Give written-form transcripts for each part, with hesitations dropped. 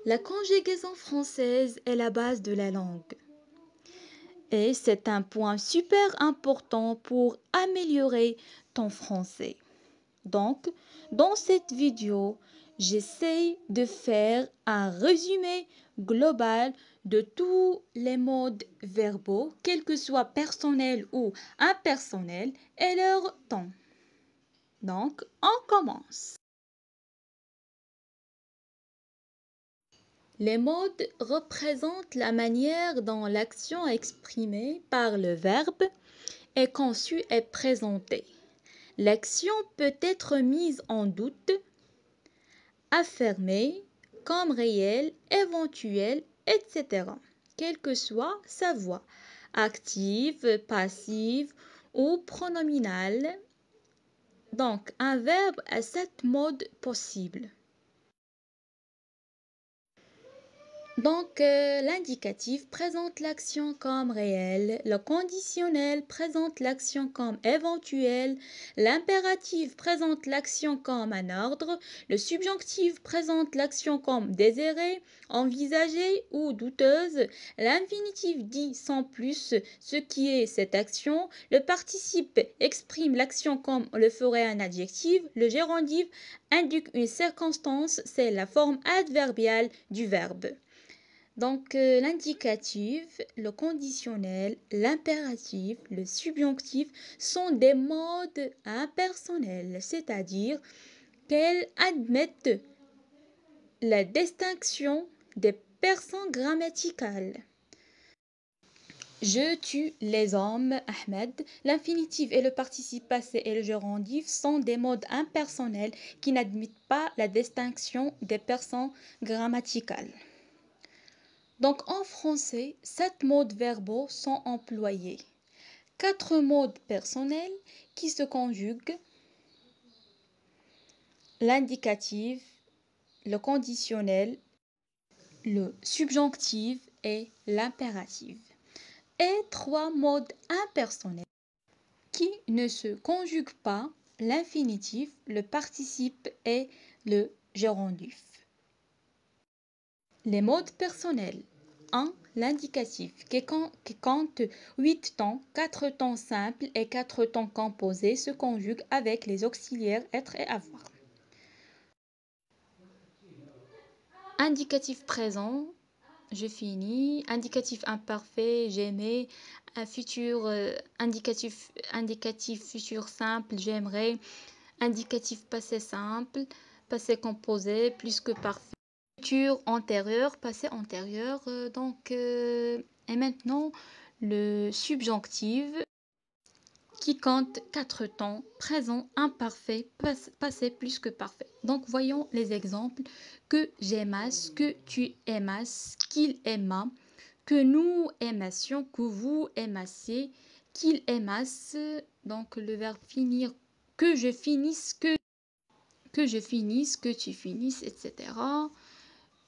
La conjugaison française est la base de la langue. Et c'est un point super important pour améliorer ton français. Donc, dans cette vidéo, j'essaie de faire un résumé global de tous les modes verbaux, quels que soient personnels ou impersonnels, et leur temps. Donc, on commence. Les modes représentent la manière dont l'action exprimée par le verbe est conçue et présentée. L'action peut être mise en doute, affirmée, comme réelle, éventuelle, etc., quelle que soit sa voix, active, passive ou pronominale. Donc, un verbe a 7 modes possibles. Donc, l'indicatif présente l'action comme réelle, le conditionnel présente l'action comme éventuelle, l'impératif présente l'action comme un ordre, le subjonctif présente l'action comme désirée, envisagée ou douteuse, l'infinitif dit sans plus ce qui est cette action, le participe exprime l'action comme le ferait un adjectif, le gérondif indique une circonstance, c'est la forme adverbiale du verbe. Donc, l'indicatif, le conditionnel, l'impératif, le subjonctif sont des modes impersonnels, c'est-à-dire qu'elles admettent la distinction des personnes grammaticales. Je tue les hommes, Ahmed. L'infinitif et le participe passé et le gérondif sont des modes impersonnels qui n'admettent pas la distinction des personnes grammaticales. Donc en français, 7 modes verbaux sont employés. 4 modes personnels qui se conjuguent, l'indicatif, le conditionnel, le subjonctif et l'impératif. Et 3 modes impersonnels qui ne se conjuguent pas, l'infinitif, le participe et le gérondif. Les modes personnels. 1. L'indicatif qui compte 8 temps, 4 temps simples et 4 temps composés se conjugue avec les auxiliaires être et avoir. Indicatif présent, je finis. Indicatif imparfait, j'aimais. Un futur indicatif futur simple, j'aimerais. Indicatif passé simple, passé composé, plus que parfait. Futur antérieur, passé antérieur. Et maintenant, le subjonctif qui compte 4 temps, présent, imparfait, passé plus que parfait. Donc, voyons les exemples. Que j'aimasse, que tu aimasses, qu'il aima, que nous aimassions, que vous aimassiez, qu'il aimasse. Donc, le verbe finir, que je finisse, que je finisse, que tu finisses, etc.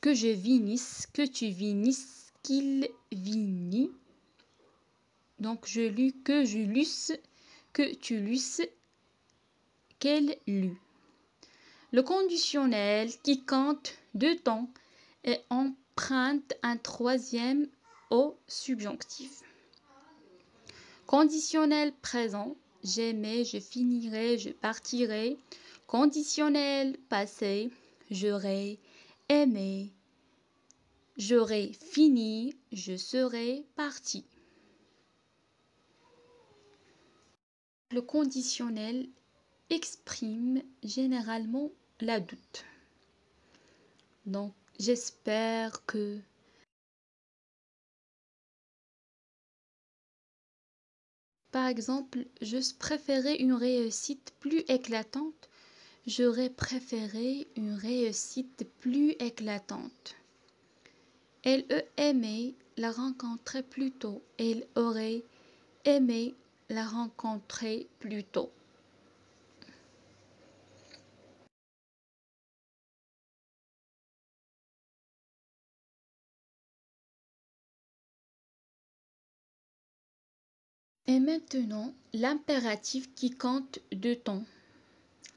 Que je vinisse, que tu vinisses, qu'il vinit. Donc, je lus, que je lusse, que tu lusses, qu'elle lut. Le conditionnel qui compte 2 temps et emprunte un 3e au subjonctif. Conditionnel présent, j'aimais, je finirai, je partirai. Conditionnel passé, j'aurais aimé, j'aurais fini, je serais parti. Le conditionnel exprime généralement la doute. Donc, j'espère que. Par exemple, je préférais une réussite plus éclatante. J'aurais préféré une réussite plus éclatante. Elle aimait la rencontrer plus tôt. Elle aurait aimé la rencontrer plus tôt. Et maintenant, l'impératif qui compte 2 temps.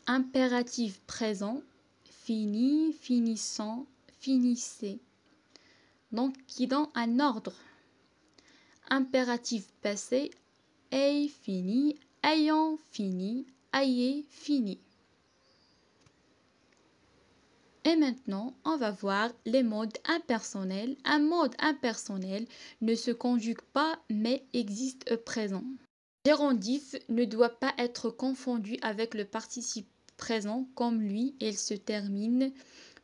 Impératif présent, fini, finissant, finissez. donc qui donne un ordre. Impératif passé, ait fini, ayant fini, ayez fini. Et maintenant, on va voir les modes impersonnels. Un mode impersonnel ne se conjugue pas mais existe au présent. Gérondif ne doit pas être confondu avec le participe présent comme lui, il se termine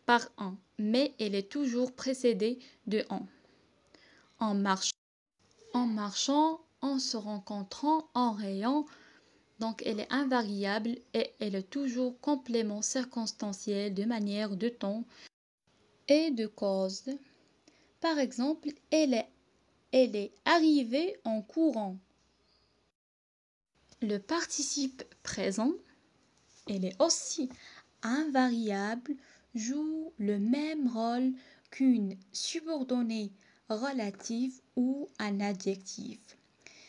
par un, mais elle est toujours précédée de en. En marchant, en se rencontrant, en rayant. Donc elle est invariable et elle est toujours complément circonstanciel de manière, de temps et de cause. Par exemple, elle est arrivée en courant. Le participe présent, elle est aussi invariable, joue le même rôle qu'une subordonnée relative ou un adjectif.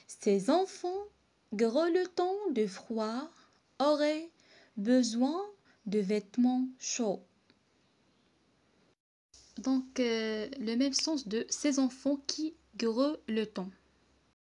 Ces enfants, grelottants de froid, auraient besoin de vêtements chauds. Donc, le même sens de ces enfants qui grelottent.